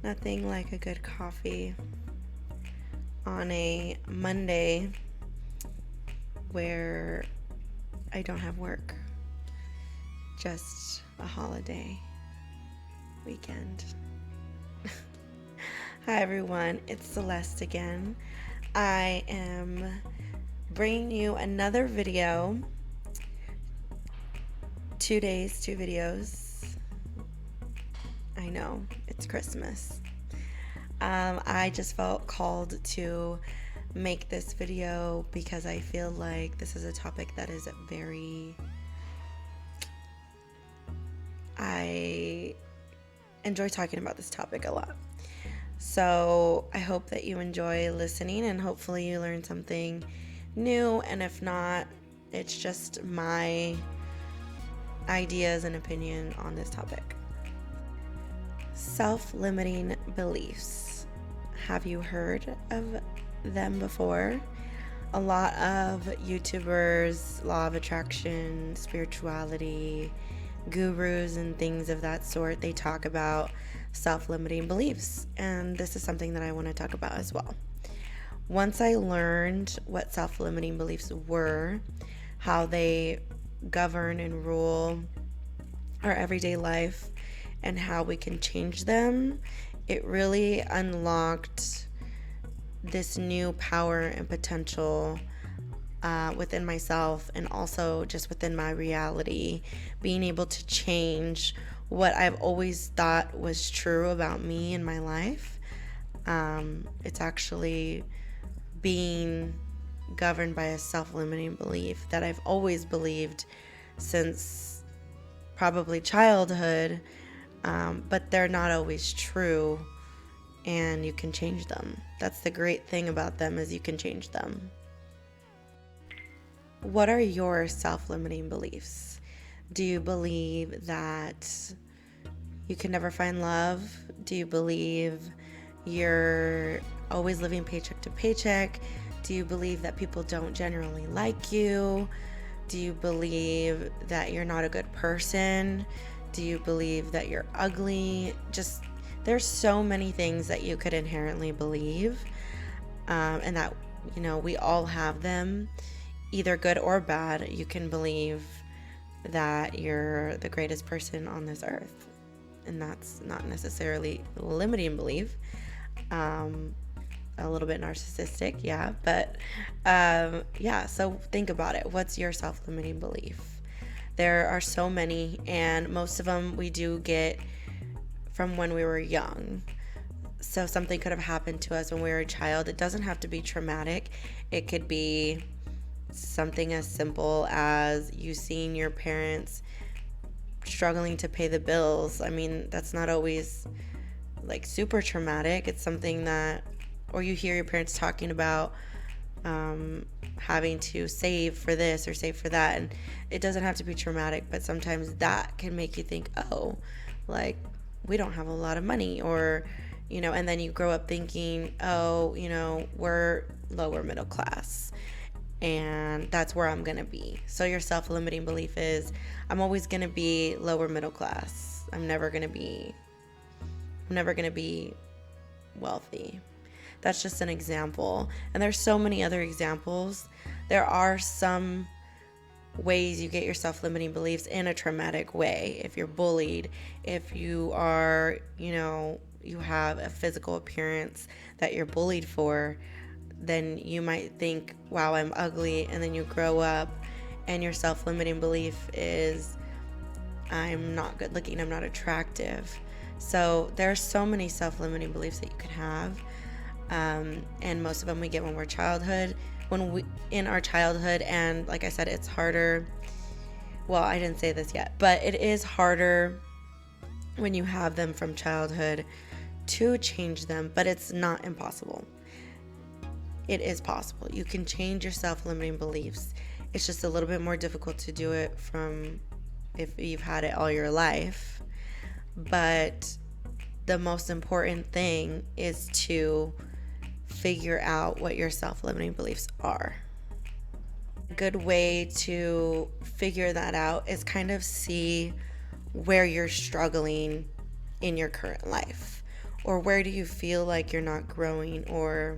Nothing like a good coffee on a Monday where I don't have work. Just a holiday weekend. Hi everyone, it's Celeste again. I am bringing you another video. 2 days, 2 videos. I know, it's Christmas. I just felt called to make this video because I feel like this is a topic that is I enjoy talking about this topic a lot. So I hope that you enjoy listening and hopefully you learn something new. And if not, it's just my ideas and opinion on this topic. Self-limiting beliefs. Have you heard of them before? A lot of YouTubers, law of attraction, spirituality, gurus, and things of that sort, they talk about self-limiting beliefs. And this is something that I want to talk about as well. Once I learned what self-limiting beliefs were, how they govern and rule our everyday life, and how we can change them, it really unlocked this new power and potential within myself and also just within my reality, being able to change what I've always thought was true about me and my life. It's actually being governed by a self-limiting belief that I've always believed since probably childhood, but they're not always true, and you can change them. That's the great thing about them, is you can change them. What are your self-limiting beliefs? Do you believe that you can never find love? Do you believe you're always living paycheck to paycheck? Do you believe that people don't generally like you? Do you believe that you're not a good person? Do you believe that you're ugly? Just, there's so many things that you could inherently believe, and that, we all have them, either good or bad. You can believe that you're the greatest person on this earth, and that's not necessarily a limiting belief. A little bit narcissistic, yeah, but so think about it. What's your self-limiting belief? There are so many, and most of them we do get from when we were young. So something could have happened to us when we were a child. It doesn't have to be traumatic. It could be something as simple as you seeing your parents struggling to pay the bills. I mean, that's not always like super traumatic. It's something that, or you hear your parents talking about having to save for this or save for that, and it doesn't have to be traumatic, but sometimes that can make you think, oh, like, we don't have a lot of money, or and then you grow up thinking, oh, we're lower middle class and that's where I'm gonna be. So your self-limiting belief is, I'm always gonna be lower middle class. I'm never gonna be wealthy. That's just an example. And there's so many other examples. There are some ways you get your self-limiting beliefs in a traumatic way. If you're bullied, if you are, you have a physical appearance that you're bullied for, then you might think, wow, I'm ugly. And then you grow up and your self-limiting belief is, I'm not good looking, I'm not attractive. So there are so many self-limiting beliefs that you could have. And most of them we get when we're in our childhood. And like I said, it's harder. Well, I didn't say this yet, but it is harder when you have them from childhood to change them, but it's not impossible. It is possible. You can change your self-limiting beliefs. It's just a little bit more difficult to do it from if you've had it all your life. But the most important thing is to figure out what your self-limiting beliefs are. A good way to figure that out is kind of see where you're struggling in your current life, Or where do you feel like you're not growing, or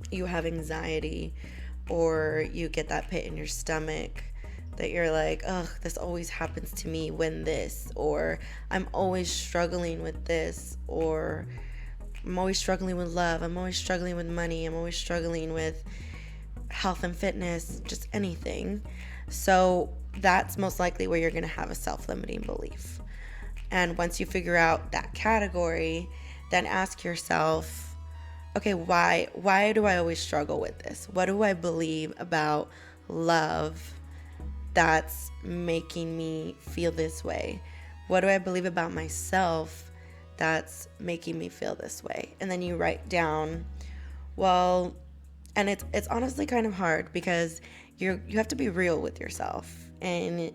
you have anxiety, or you get that pit in your stomach that you're like, ugh, this always happens to me when this, or I'm always struggling with this, or I'm always struggling with love, I'm always struggling with money, I'm always struggling with health and fitness, just anything. So that's most likely where you're going to have a self-limiting belief. And once you figure out that category, then ask yourself, okay, why do I always struggle with this? What do I believe about love that's making me feel this way? What do I believe about myself that's making me feel this way? And then you write down, well, and it's honestly kind of hard because you have to be real with yourself, and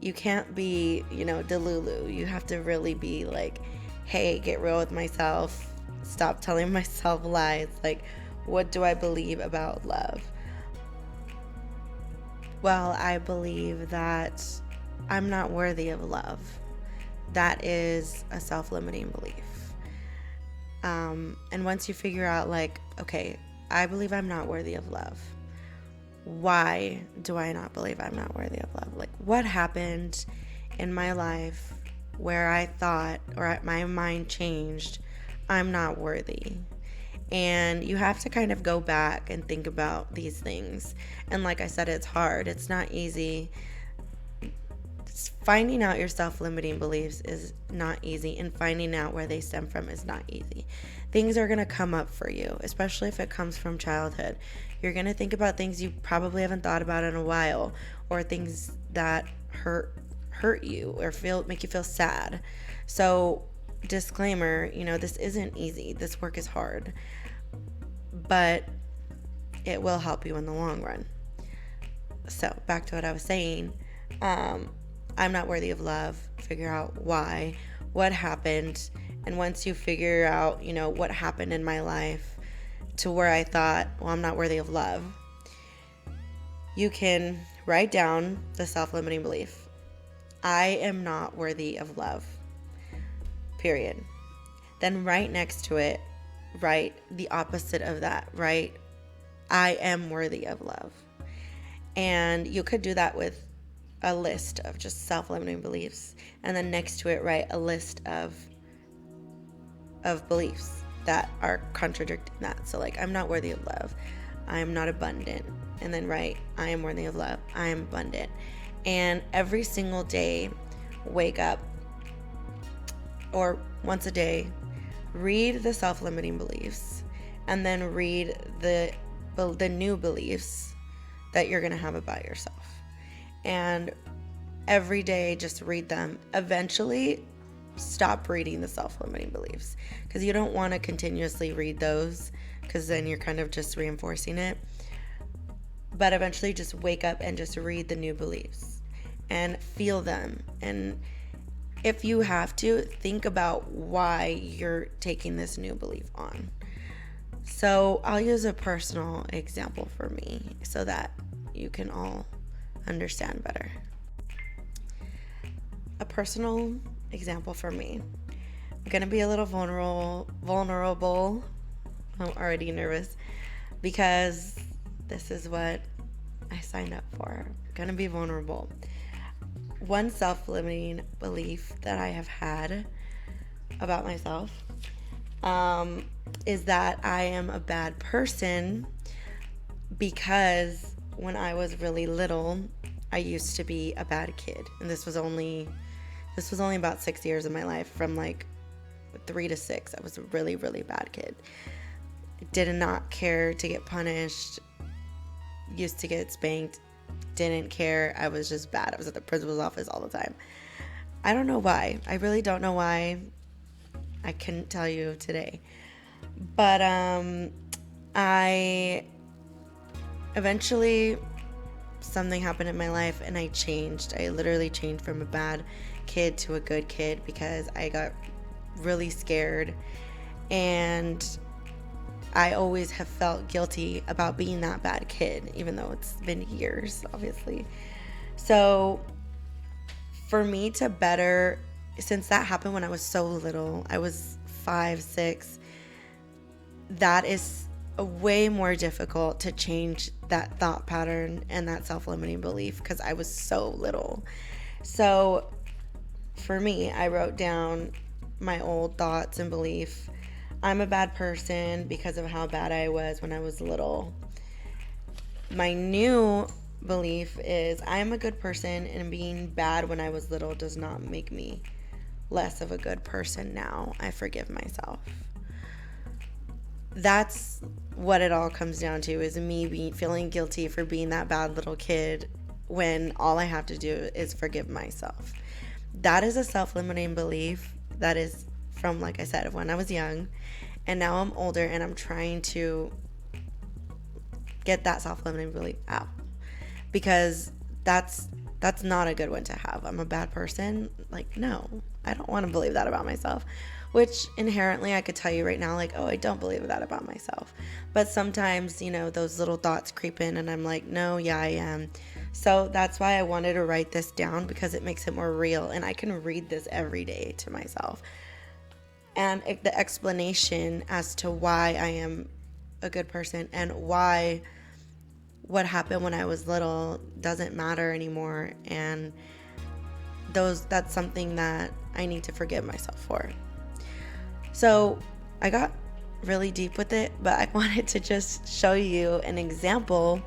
you can't be, delulu. You have to really be like, hey, get real with myself. Stop telling myself lies. Like, what do I believe about love? Well, I believe that I'm not worthy of love. That is a self-limiting belief. And once you figure out, like, okay, I believe I'm not worthy of love. Why do I not believe I'm not worthy of love? Like, what happened in my life where I thought, or my mind changed, I'm not worthy? And you have to kind of go back and think about these things. And like I said, it's hard. It's not easy. Finding out your self-limiting beliefs is not easy, and finding out where they stem from is not easy. Things are going to come up for you, especially if it comes from childhood. You're going to think about things you probably haven't thought about in a while, or things that hurt you or make you feel sad. So, disclaimer, this isn't easy. This work is hard, but it will help you in the long run. So, back to what I was saying. I'm not worthy of love. Figure out why, what happened. And once you figure out, what happened in my life to where I thought, well, I'm not worthy of love, you can write down the self-limiting belief. I am not worthy of love. Period. Then right next to it, write the opposite of that. Write, I am worthy of love. And you could do that with a list of just self-limiting beliefs, and then next to it write a list of beliefs that are contradicting that. So like, I'm not worthy of love, I am not abundant, and then write, I am worthy of love, I am abundant. And every single day, wake up, or once a day, read the self-limiting beliefs, and then read the new beliefs that you're going to have about yourself. And every day, just read them. Eventually, stop reading the self-limiting beliefs, because you don't want to continuously read those, because then you're kind of just reinforcing it. But eventually, just wake up and just read the new beliefs and feel them. And if you have to, think about why you're taking this new belief on. So I'll use a personal example for me so that you can all understand better. A personal example for me. I'm gonna be a little vulnerable. I'm already nervous because this is what I signed up for. I'm gonna be vulnerable. One self-limiting belief that I have had about myself is that I am a bad person, because when I was really little, I used to be a bad kid. And this was only about 6 years of my life. From like 3 to 6, I was a really, really bad kid. Did not care to get punished. Used to get spanked. Didn't care. I was just bad. I was at the principal's office all the time. I don't know why. I really don't know why. I couldn't tell you today. But I eventually, something happened in my life and I changed. I literally changed from a bad kid to a good kid because I got really scared, and I always have felt guilty about being that bad kid, even though it's been years, obviously. So for me to better, since that happened when I was so little, I was 5, 6, that is way more difficult to change that thought pattern and that self-limiting belief because I was so little. So for me, I wrote down my old thoughts and belief. I'm a bad person because of how bad I was when I was little. My new belief is I am a good person, and being bad when I was little does not make me less of a good person now. I forgive myself. That's what it all comes down to, is me feeling guilty for being that bad little kid when all I have to do is forgive myself. That is a self-limiting belief that is from, like I said, when I was young, and now I'm older and I'm trying to get that self-limiting belief out, because that's not a good one to have. I'm a bad person. Like, no, I don't want to believe that about myself, which inherently I could tell you right now, like, oh, I don't believe that about myself. But sometimes, those little thoughts creep in and I'm like, no, yeah, I am. So that's why I wanted to write this down, because it makes it more real, and I can read this every day to myself. And the explanation as to why I am a good person and why what happened when I was little doesn't matter anymore, and that's something that I need to forgive myself for. So I got really deep with it, but I wanted to just show you an example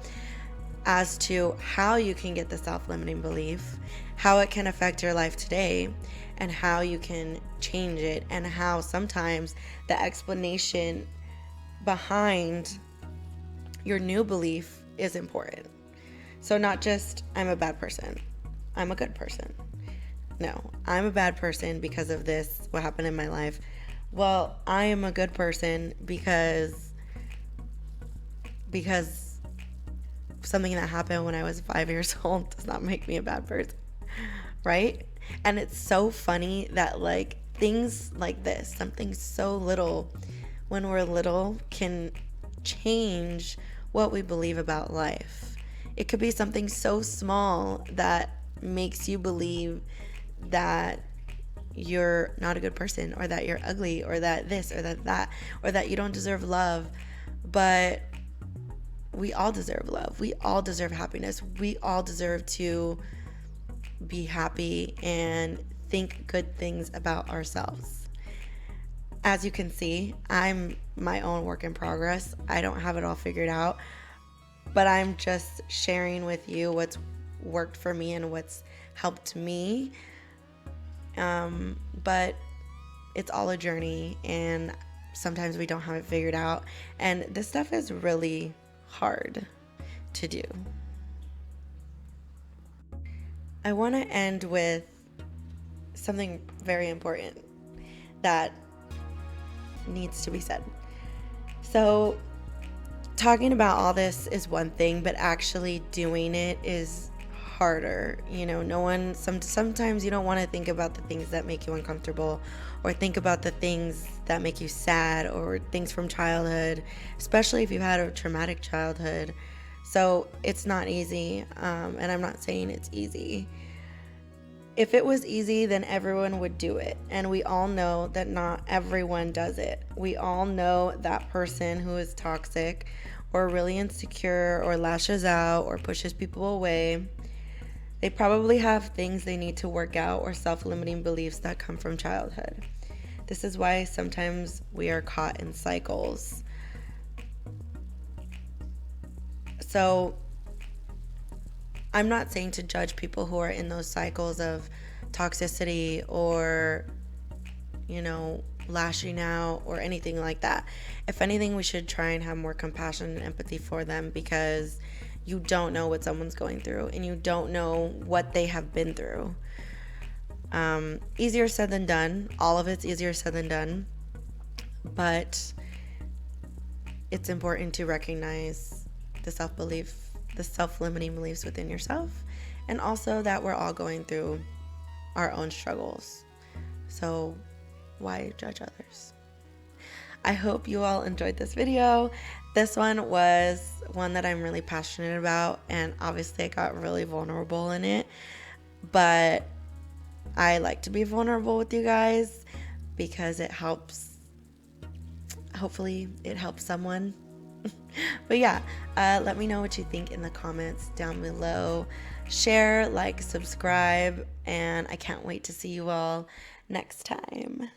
as to how you can get the self-limiting belief, how it can affect your life today, and how you can change it, and how sometimes the explanation behind your new belief is important. So not just, I'm a bad person, I'm a good person. No, I'm a bad person because of this, what happened in my life. Well, I am a good person because something that happened when I was 5 years old does not make me a bad person, right? And it's so funny that, like, things like this, something so little when we're little, can change what we believe about life. It could be something so small that makes you believe that you're not a good person, or that you're ugly, or that this, or that, or that you don't deserve love. But we all deserve love. We all deserve happiness. We all deserve to be happy and think good things about ourselves. As you can see, I'm my own work in progress. I don't have it all figured out, but I'm just sharing with you what's worked for me and what's helped me. But it's all a journey, and sometimes we don't have it figured out. And this stuff is really hard to do. I want to end with something very important that needs to be said. So, talking about all this is one thing, but actually doing it is harder. Sometimes you don't want to think about the things that make you uncomfortable, or think about the things that make you sad, or things from childhood, especially if you had a traumatic childhood. So it's not easy, and I'm not saying it's easy. If it was easy, then everyone would do it. And we all know that not everyone does it. We all know that person who is toxic, or really insecure, or lashes out, or pushes people away. They probably have things they need to work out, or self-limiting beliefs that come from childhood. This is why sometimes we are caught in cycles. So I'm not saying to judge people who are in those cycles of toxicity, or, lashing out, or anything like that. If anything, we should try and have more compassion and empathy for them, because you don't know what someone's going through, and you don't know what they have been through. Easier said than done. All of it's easier said than done. But it's important to recognize the self-limiting beliefs within yourself, and also that we're all going through our own struggles. So why judge others? I hope you all enjoyed this video. This one was one that I'm really passionate about, and obviously I got really vulnerable in it, but I like to be vulnerable with you guys because it helps hopefully it helps someone. But yeah, let me know what you think in the comments down below. Share, like, subscribe, and I can't wait to see you all next time.